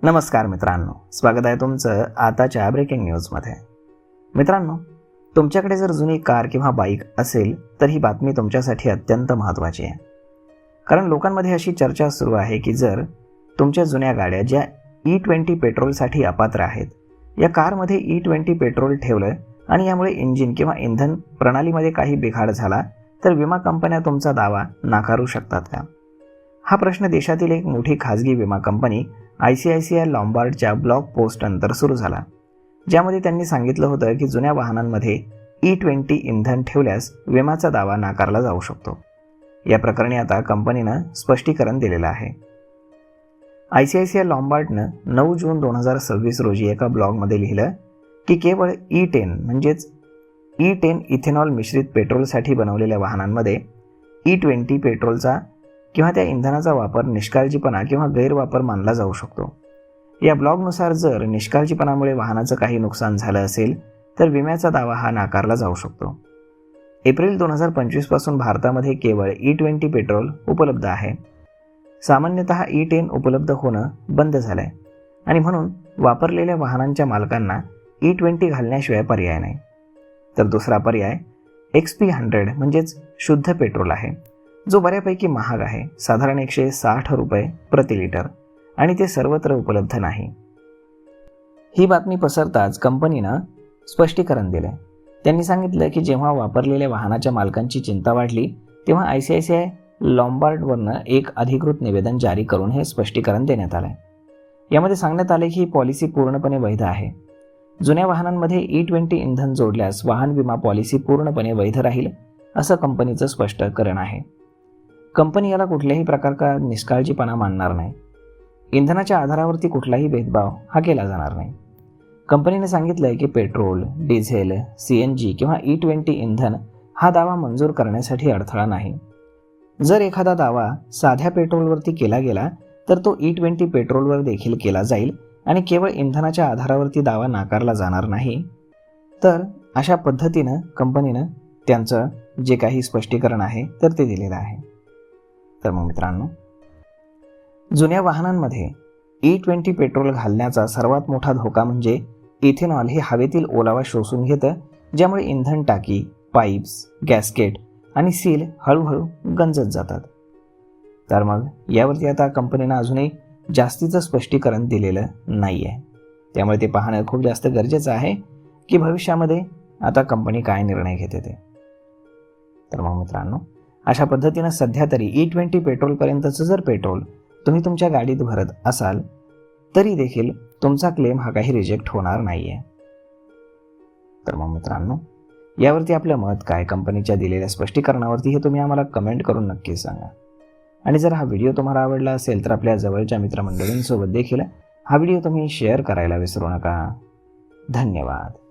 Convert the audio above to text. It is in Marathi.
नमस्कार मित्रांनो, स्वागत आहे तुमचं आताच्या ब्रेकिंग न्यूजमध्ये. मित्रांनो, तुमच्याकडे जर जुनी कार किंवा बाईक असेल तर ही बातमी तुमच्यासाठी अत्यंत महत्त्वाची आहे. कारण लोकांमध्ये अशी चर्चा सुरू आहे की जर तुमच्या जुन्या गाड्या ज्या E20 पेट्रोलसाठी अपात्र आहेत, या कारमध्ये E20 पेट्रोल ठेवलं आणि यामुळे इंजिन किंवा इंधन प्रणालीमध्ये काही बिघाड झाला तर विमा कंपन्या तुमचा दावा नाकारू शकतात का? हा प्रश्न देशातील एक मोठी खाजगी विमा कंपनी ICICI लॉम्बार्डच्या ब्लॉग पोस्ट नंतर सुरू झाला, ज्यामध्ये त्यांनी सांगितलं होतं की जुन्या वाहनांमध्ये E20 इंधन ठेवल्यास विम्याचा दावा नाकारला जाऊ शकतो. या प्रकरणी आता कंपनीनं स्पष्टीकरण दिलेलं आहे. ICICI लॉम्बार्डनं 9 जून 2026 रोजी एका ब्लॉगमध्ये लिहिलं की केवळ E10 म्हणजेच E10 इथेनॉल मिश्रित पेट्रोलसाठी बनवलेल्या वाहनांमध्ये E20 पेट्रोलचा किंवा त्या इंधनाचा वापर निष्काळजीपणा किंवा गैरवापर मानला जाऊ शकतो. या ब्लॉगनुसार जर निष्काळजीपणामुळे वाहनाचं काही नुकसान झालं असेल तर विम्याचा दावा हा नाकारला जाऊ शकतो. एप्रिल 2025 पासून भारतामध्ये केवळ E20 पेट्रोल उपलब्ध आहे. सामान्यतः E10 उपलब्ध होणं बंद झालंय आणि म्हणून वापरलेल्या वाहनांच्या मालकांना E20 घालण्याशिवाय पर्याय नाही. तर दुसरा पर्याय XP100 म्हणजेच शुद्ध पेट्रोल आहे, जो बऱ्यापैकी महाग आहे, साधारण 160 रुपये प्रति लिटर, आणि ते सर्वत्र उपलब्ध नाही. ही बातमी पसरताच कंपनीनं स्पष्टीकरण दिलं. त्यांनी सांगितलं की जेव्हा वापरलेल्या वाहनाच्या मालकांची चिंता वाढली तेव्हा ICICI लॉम्बार्डवरनं एक अधिकृत निवेदन जारी करून हे स्पष्टीकरण देण्यात आलं. यामध्ये सांगण्यात आले की ही पॉलिसी पूर्णपणे वैध आहे. जुन्या वाहनांमध्ये E20 इंधन जोडल्यास वाहन विमा पॉलिसी पूर्णपणे वैध राहील, असं कंपनीचं स्पष्टीकरण आहे. कंपनी याला कुठल्याही प्रकारचा निष्काळजीपणा मानणार नाही. इंधनाच्या आधारावरती कुठलाही भेदभाव हा केला जाणार नाही. कंपनीने सांगितलं आहे की पेट्रोल, डिझेल, CNG किंवा E20 इंधन हा दावा मंजूर करण्यासाठी अडथळा नाही. जर एखादा दावा साध्या पेट्रोलवरती केला गेला तर तो E20 पेट्रोलवर देखील केला जाईल आणि केवळ इंधनाच्या आधारावरती दावा नाकारला जाणार नाही. तर अशा पद्धतीनं कंपनीनं त्यांचं जे काही स्पष्टीकरण आहे तर ते दिलेलं आहे. तर मग मित्रांनो, जुन्या वाहनांमध्ये E20 पेट्रोल घालण्याचा सर्वात मोठा धोका म्हणजे इथेनॉल हे हवेतील ओलावा शोषून घेतं, ज्यामुळे इंधन टाकी, पाईप्स, गॅस्केट आणि सील हळूहळू गंजत जातात. तर मग यावरती आता कंपनीनं अजूनही जास्तीचं स्पष्टीकरण दिलेलं नाही आहे. त्यामुळे ते पाहणं खूप जास्त गरजेचं आहे की भविष्यामध्ये आता कंपनी काय निर्णय घेते ते. तर मग मित्रांनो, अशा पद्धतीनं सध्या तरी E20 पेट्रोलपर्यंतचं जर पेट्रोल तुम्ही तुमच्या गाडीत भरत असाल तरी देखील तुमचा क्लेम हा काही रिजेक्ट होणार नाही आहे. तर मग मित्रांनो, यावरती आपलं मत काय, कंपनीच्या दिलेल्या स्पष्टीकरणावरती, हे तुम्ही आम्हाला कमेंट करून नक्की सांगा. आणि जर हा व्हिडिओ तुम्हाला आवडला असेल तर आपल्या जवळच्या मित्रमंडळींसोबत देखील हा व्हिडिओ तुम्ही शेअर करायला विसरू नका. धन्यवाद.